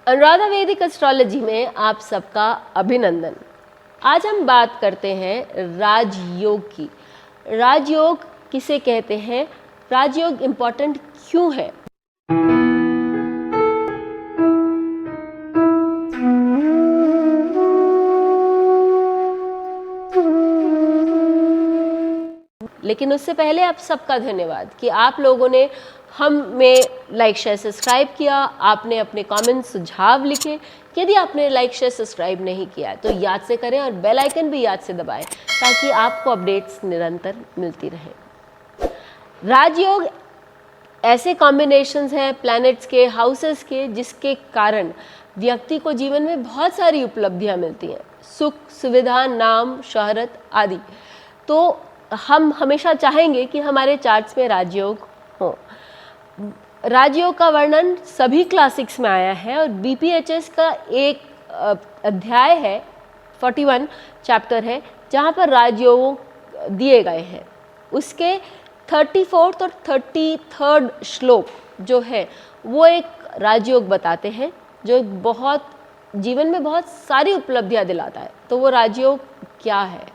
अनुराधा वैदिक एस्ट्रोलॉजी में आप सबका अभिनंदन। आज हम बात करते हैं राजयोग की। राजयोग किसे कहते हैं, राजयोग इम्पोर्टेंट क्यों है। लेकिन उससे पहले आप सबका धन्यवाद कि आप लोगों ने हमें लाइक शेयर सब्सक्राइब किया, आपने अपने कमेंट सुझाव लिखे। यदि आपने लाइक शेयर सब्सक्राइब नहीं किया है तो याद से करें और बेल आइकन भी याद से दबाएं ताकि आपको अपडेट्स निरंतर मिलती रहें। राजयोग ऐसे कॉम्बिनेशंस हैं प्लैनेट्स के, हाउसेस के, जिसके कारण व्यक्ति को जीवन में बहुत सारी उपलब्धियां मिलती हैं, सुख, सुविधा, नाम, शोहरत आदि। तो हम हमेशा चाहेंगे कि हमारे चार्ट्स में राजयोग हो। राजयोग का वर्णन सभी क्लासिक्स में आया है और बीपीएचएस का एक अध्याय है, 41 चैप्टर है, जहाँ पर राजयोग दिए गए हैं। उसके 34 और 33 श्लोक जो है वो एक राजयोग बताते हैं जो बहुत जीवन में बहुत सारी उपलब्धियां दिलाता है। तो वो राजयोग क्या है?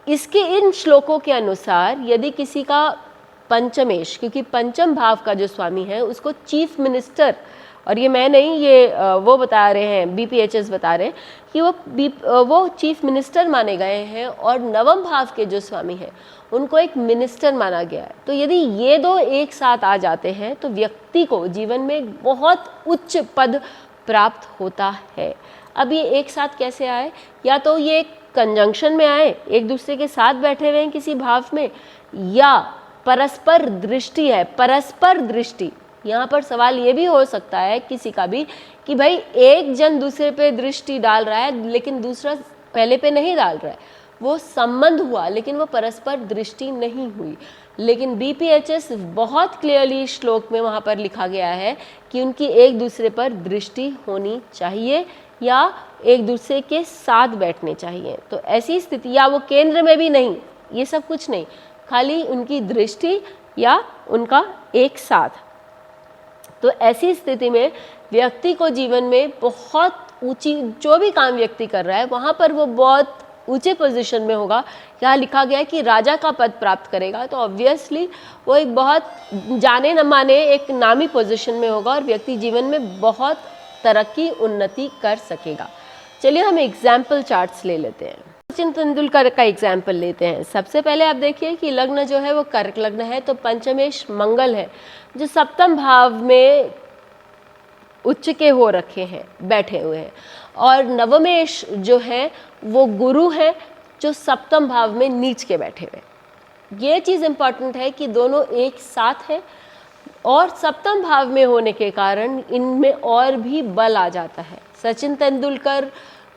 इसके इन श्लोकों के अनुसार यदि किसी का पंचमेश, क्योंकि पंचम भाव का जो स्वामी है उसको चीफ मिनिस्टर, और ये मैं नहीं, ये वो बता रहे हैं, बीपीएचएस बता रहे हैं कि वो चीफ मिनिस्टर माने गए हैं, और नवम भाव के जो स्वामी हैं उनको एक मिनिस्टर माना गया है। तो यदि ये दो एक साथ आ जाते हैं तो व्यक्ति को जीवन में एक बहुत उच्च पद प्राप्त होता है। अब ये एक साथ कैसे आए? या तो ये कंजंक्शन में आए, एक दूसरे के साथ बैठे हुए हैं किसी भाव में, या परस्पर दृष्टि है। परस्पर दृष्टि, यहाँ पर सवाल ये भी हो सकता है किसी का भी कि भाई एक जन दूसरे पे दृष्टि डाल रहा है लेकिन दूसरा पहले पे नहीं डाल रहा है, वो संबंध हुआ लेकिन वो परस्पर दृष्टि नहीं हुई। लेकिन बीपीएचएस बहुत क्लियरली श्लोक में वहाँ पर लिखा गया है कि उनकी एक दूसरे पर दृष्टि होनी चाहिए या एक दूसरे के साथ बैठने चाहिए। तो ऐसी स्थिति, या वो केंद्र में भी नहीं, ये सब कुछ नहीं, खाली उनकी दृष्टि या उनका एक साथ। तो ऐसी स्थिति में व्यक्ति को जीवन में बहुत ऊंची, जो भी काम व्यक्ति कर रहा है वहाँ पर वो बहुत ऊंचे पोजीशन में होगा। यहाँ लिखा गया है कि राजा का पद प्राप्त करेगा, तो ऑब्वियसली वो एक बहुत जाने न माने एक नामी पोजीशन में होगा और व्यक्ति जीवन में बहुत तरक्की, उन्नति कर सकेगा। चलिए हम एग्जाम्पल चार्ट्स ले लेते हैं। सचिन तेंदुलकर का एग्जाम्पल लेते हैं। सबसे पहले आप देखिए कि लग्न जो है वो कर्क लग्न है, तो पंचमेश मंगल है जो सप्तम भाव में उच्च के हो रखे हैं, बैठे हुए हैं, और नवमेश जो है वो गुरु है जो सप्तम भाव में नीच के बैठे हुए हैं। ये चीज़ इंपॉर्टेंट है कि दोनों एक साथ हैं और सप्तम भाव में होने के कारण इनमें और भी बल आ जाता है। सचिन तेंदुलकर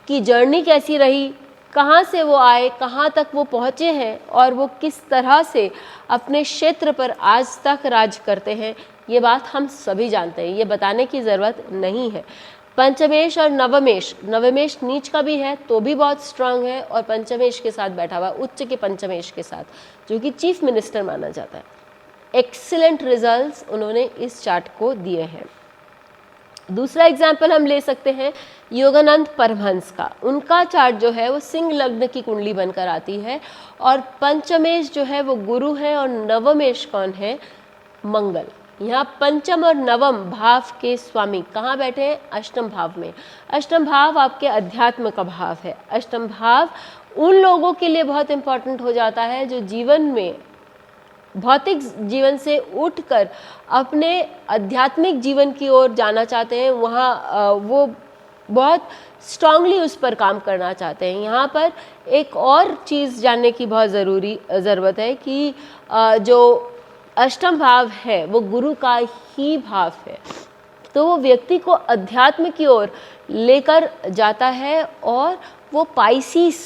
की जर्नी कैसी रही, कहाँ से वो आए, कहाँ तक वो पहुँचे हैं और वो किस तरह से अपने क्षेत्र पर आज तक राज करते हैं, ये बात हम सभी जानते हैं, ये बताने की ज़रूरत नहीं है। पंचमेश और नवमेश, नवमेश नीच का भी है तो भी बहुत स्ट्रांग है, और पंचमेश के साथ बैठा हुआ, उच्च के पंचमेश के साथ, जो कि चीफ मिनिस्टर माना जाता है। एक्सीलेंट रिजल्ट्स उन्होंने इस चार्ट को दिए हैं। दूसरा एग्जाम्पल हम ले सकते हैं योगानंद परमहंस का। उनका चार्ट जो है वो सिंह लग्न की कुंडली बनकर आती है, और पंचमेश जो है वो गुरु है और नवमेश कौन है? मंगल। यहाँ पंचम और नवम भाव के स्वामी कहाँ बैठे हैं? अष्टम भाव में। अष्टम भाव आपके अध्यात्म का भाव है। अष्टम भाव उन लोगों के लिए बहुत इंपॉर्टेंट हो जाता है जो जीवन में भौतिक जीवन से उठकर अपने आध्यात्मिक जीवन की ओर जाना चाहते हैं, वहाँ वो बहुत स्ट्रांगली उस पर काम करना चाहते हैं। यहाँ पर एक और चीज़ जानने की बहुत ज़रूरत है कि जो अष्टम भाव है वो गुरु का ही भाव है, तो वो व्यक्ति को अध्यात्म की ओर लेकर जाता है, और वो पाइसिस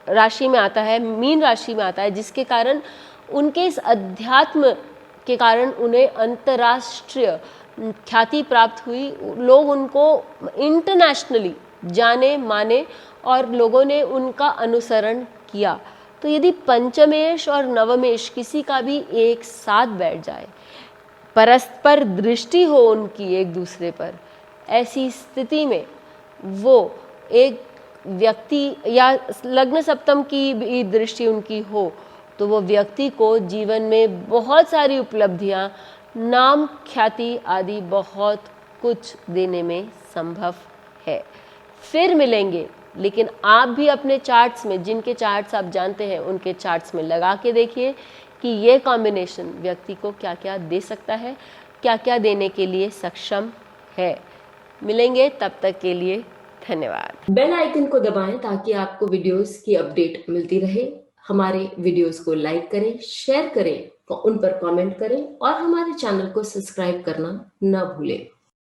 राशि में आता है, मीन राशि में आता है, जिसके कारण उनके इस अध्यात्म के कारण उन्हें अंतर्राष्ट्रीय ख्याति प्राप्त हुई। लोग उनको इंटरनेशनली जाने माने और लोगों ने उनका अनुसरण किया। तो यदि पंचमेश और नवमेश किसी का भी एक साथ बैठ जाए परस्पर दृष्टि हो उनकी एक दूसरे पर, ऐसी स्थिति में वो एक व्यक्ति या लग्न सप्तम की भी दृष्टि उनकी हो तो वो व्यक्ति को जीवन में बहुत सारी उपलब्धियां, नाम, ख्याति आदि बहुत कुछ देने में संभव है। फिर मिलेंगे, लेकिन आप भी अपने चार्ट्स में, जिनके चार्ट्स आप जानते हैं उनके चार्ट्स में लगा के देखिए कि ये कॉम्बिनेशन व्यक्ति को क्या क्या दे सकता है, क्या क्या देने के लिए सक्षम है। मिलेंगे, तब तक के लिए धन्यवाद। बेल आइकन को दबाएं ताकि आपको वीडियोस की अपडेट मिलती रहे। हमारे वीडियोस को लाइक करें, शेयर करें, उन पर कमेंट करें और हमारे चैनल को सब्सक्राइब करना न भूलें।